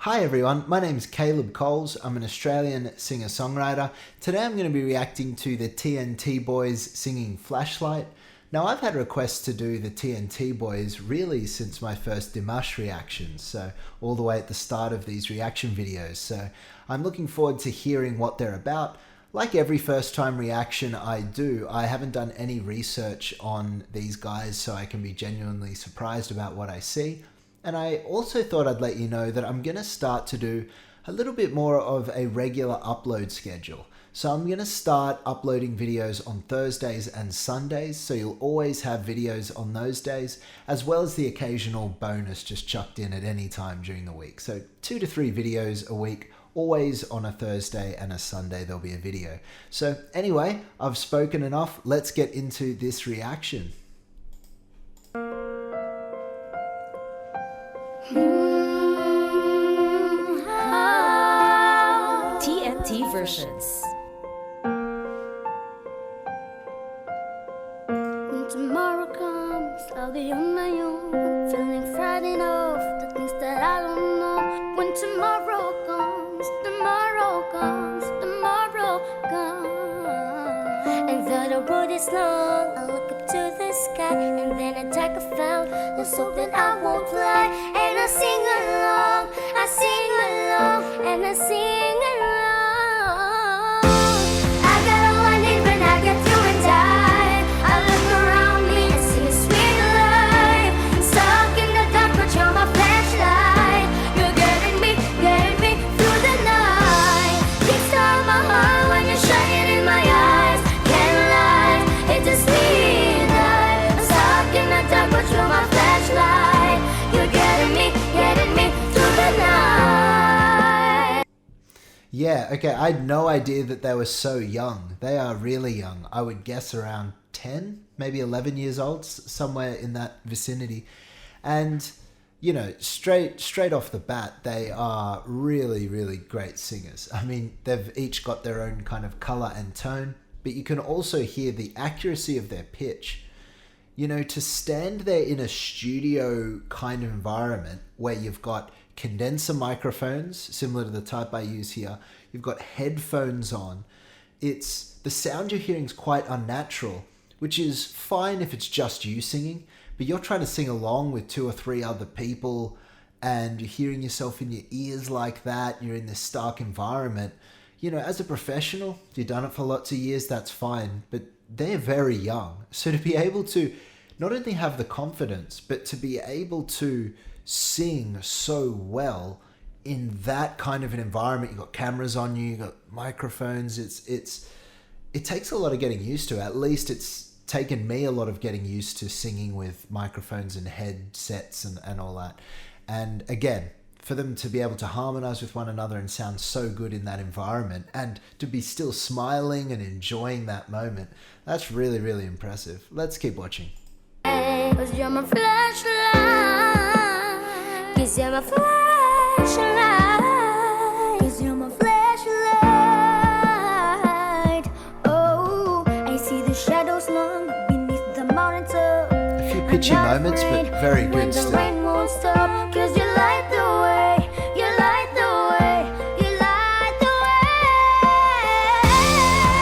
Hi everyone, my name is Caleb Coles. I'm an Australian singer-songwriter. Today I'm going to be reacting to the TNT boys singing Flashlight. Now I've had requests to do the TNT boys really since my first Dimash reactions, so all the way at the start of these reaction videos. So I'm looking forward to hearing what they're about. Like every first time reaction I do, I haven't done any research on these guys so I can be genuinely surprised about what I see. And I also thought I'd let you know that I'm going to start to do a little bit more of a regular upload schedule. So I'm going to start uploading videos on Thursdays and Sundays, so you'll always have videos on those days, as well as the occasional bonus just chucked in at any time during the week. So 2 to 3 videos a week, always on a Thursday and a Sunday there'll be a video. So anyway, I've spoken enough. Let's get into this reaction. TNT versions. When tomorrow comes, I'll be on my own, feeling frightened of the things that I don't know. When tomorrow comes, and though the road is long, I look up to the sky, and then I take a felt. Let's hope that I won't fly, and I sing along, and I sing along. I got all I need when I get through and die. I look around me and see a sweet life. Stuck in the dark, but you're my flashlight. You're getting me through the night. Kickstart my heart when you're shining in my eyes. Can't lie, it's a sweet life. I'm stuck in the dark, but you're my flashlight. You're getting me through the night. Yeah, okay, I had no idea that they were so young. They are really young. I would guess around 10, maybe 11 years old, somewhere in that vicinity. And, you know, straight off the bat, they are really, really great singers. I mean, they've each got their own kind of color and tone, but you can also hear the accuracy of their pitch. You know, to stand there in a studio kind of environment where you've got condenser microphones, similar to the type I use here, you've got headphones on, the sound you're hearing is quite unnatural, which is fine if it's just you singing, but you're trying to sing along with 2 or 3 other people and you're hearing yourself in your ears like that, you're in this stark environment. You know, as a professional, you've done it for lots of years, that's fine, but they're very young. So to be able to not only have the confidence, but to be able to sing so well in that kind of an environment, you've got cameras on you, you've got microphones, it takes a lot of getting used to. At least it's taken me a lot of getting used to singing with microphones and headsets and all that. And again, for them to be able to harmonize with one another and sound so good in that environment and to be still smiling and enjoying that moment, that's really, really impressive. Let's keep watching. 'Cause you're my flashlight. 'Cause you're my flashlight. 'Cause you're my flashlight. Oh, I see the shadows long beneath the mountain top. A few pitchy moments, but very good still. When the rain won't stop, 'cause you light the way. You light the way. You light the way.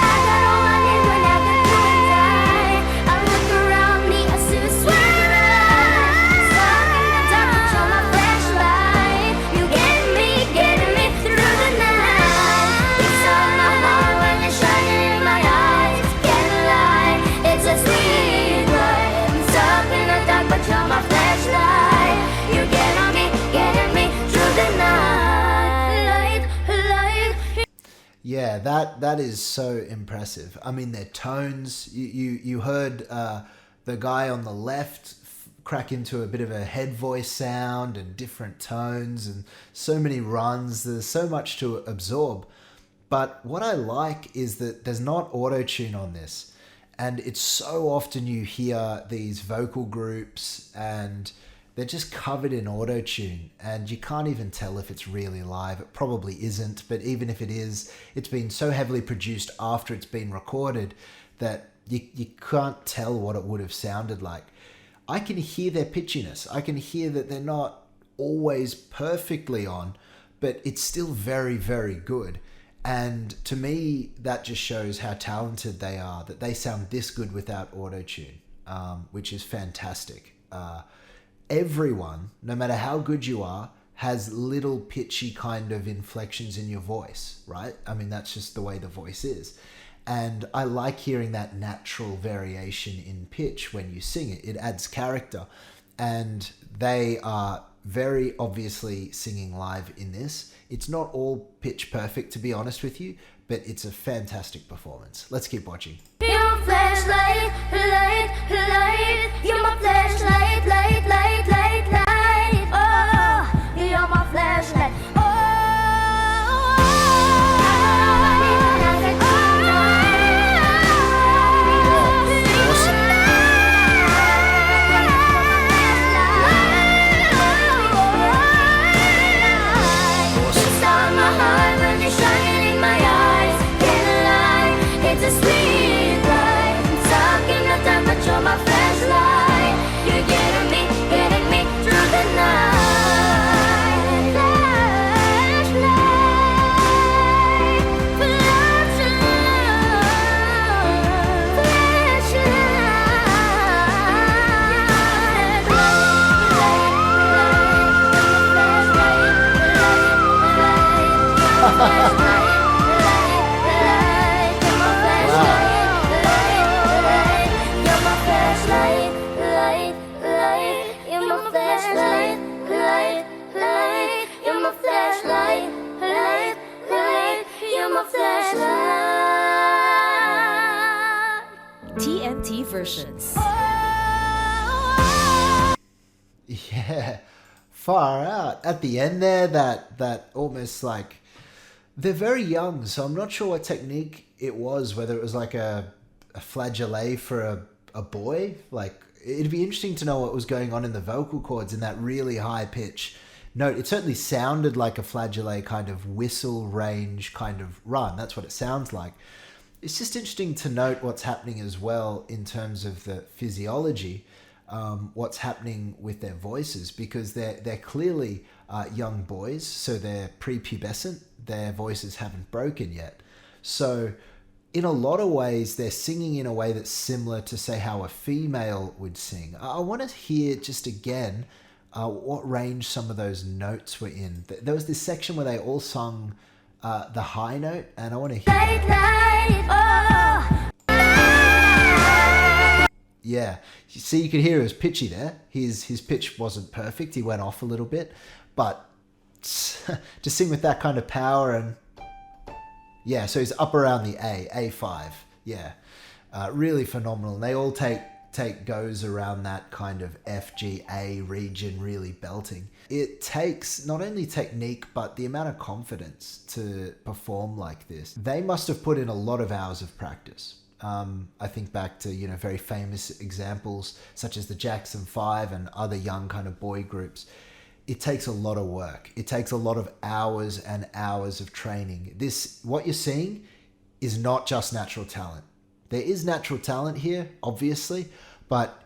I got all I need when I get through and die. I look around me, I see a sweet light. Stuck in the dark, but you're my flashlight. You getting me through the night. It's on my heart when you're shining in my eyes. Can't lie, it's a sweet light. I'm stuck in the dark, but you're my flashlight. You're getting me through the night. Light. Yeah, that is so impressive. I mean, their tones, you heard the guy on the left crack into a bit of a head voice sound and different tones and so many runs. There's so much to absorb. But what I like is that there's not auto-tune on this. And it's so often you hear these vocal groups and they're just covered in auto-tune and you can't even tell if it's really live. It probably isn't, but even if it is, it's been so heavily produced after it's been recorded that you can't tell what it would have sounded like. I can hear their pitchiness. I can hear that they're not always perfectly on, but it's still very, very good. And to me, that just shows how talented they are, that they sound this good without auto-tune, which is fantastic. Everyone, no matter how good you are, has little pitchy kind of inflections in your voice, right? I mean, that's just the way the voice is. And I like hearing that natural variation in pitch when you sing it. It adds character. And they are very obviously singing live in this. It's not all pitch perfect, to be honest with you, but it's a fantastic performance. Let's keep watching. You're my flashlight, light, light. You're my flashlight, light, light, light, light. Oh, you're my flashlight. Oh, it's a sweet light. I'm talking no time, but you're my flashlight. You're getting me through the night. Flashlight, flashlight. TNT versions. Yeah, far out. At the end there, that almost like... They're very young, so I'm not sure what technique it was, whether it was like a flageolet for a boy. Like, it'd be interesting to know what was going on in the vocal cords in that really high pitch note. It certainly sounded like a flageolet kind of whistle range kind of run. That's what it sounds like. It's just interesting to note what's happening as well in terms of the physiology, what's happening with their voices, because they're clearly young boys, so they're prepubescent. Their voices haven't broken yet. So in a lot of ways, they're singing in a way that's similar to, say, how a female would sing. I want to hear just again what range some of those notes were in. There was this section where they all sung the high note, and I want to hear... Yeah, see, you could hear it was pitchy there. His pitch wasn't perfect. He went off a little bit, but to sing with that kind of power, and yeah, so he's up around the A5. Yeah, really phenomenal. And they all take goes around that kind of FGA region, really belting. It takes not only technique, but the amount of confidence to perform like this. They must have put in a lot of hours of practice. I think back to, very famous examples such as the Jackson 5 and other young kind of boy groups. It takes a lot of work. It takes a lot of hours and hours of training. What you're seeing is not just natural talent. There is natural talent here, obviously, but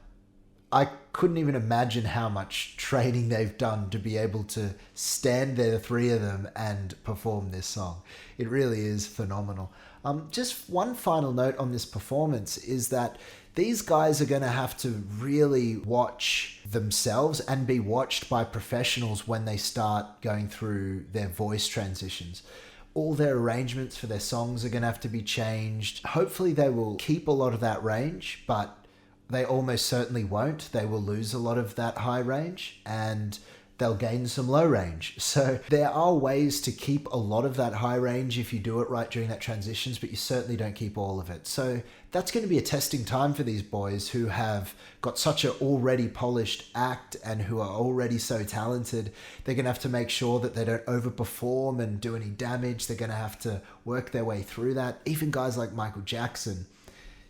I couldn't even imagine how much training they've done to be able to stand there, the three of them, and perform this song. It really is phenomenal. Just one final note on this performance is that these guys are going to have to really watch themselves and be watched by professionals when they start going through their voice transitions. All their arrangements for their songs are going to have to be changed. Hopefully they will keep a lot of that range, but they almost certainly won't. They will lose a lot of that high range and they'll gain some low range. So there are ways to keep a lot of that high range if you do it right during that transitions, but you certainly don't keep all of it. So that's going to be a testing time for these boys who have got such an already polished act and who are already so talented. They're going to have to make sure that they don't overperform and do any damage. They're going to have to work their way through that. Even guys like Michael Jackson,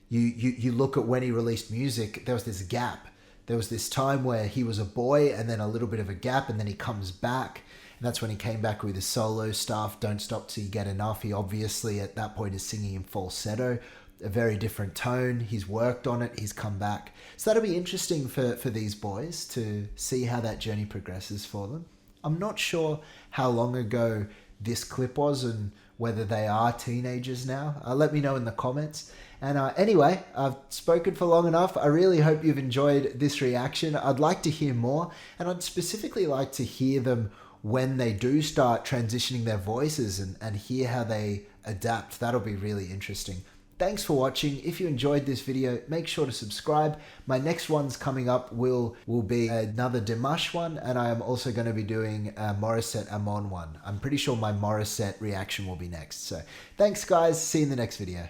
you look at when he released music, there was this gap. There was this time where he was a boy and then a little bit of a gap, and then he comes back. And that's when he came back with his solo stuff, Don't Stop Till You Get Enough. He obviously at that point is singing in falsetto, a very different tone. He's worked on it. He's come back. So that'll be interesting for these boys to see how that journey progresses for them. I'm not sure how long ago this clip was and whether they are teenagers now. Let me know in the comments. And anyway, I've spoken for long enough. I really hope you've enjoyed this reaction. I'd like to hear more, and I'd specifically like to hear them when they do start transitioning their voices and hear how they adapt. That'll be really interesting. Thanks for watching. If you enjoyed this video, make sure to subscribe. My next ones coming up will be another Dimash one, and I am also going to be doing a Morissette Amon one. I'm pretty sure my Morissette reaction will be next. So thanks guys, see you in the next video.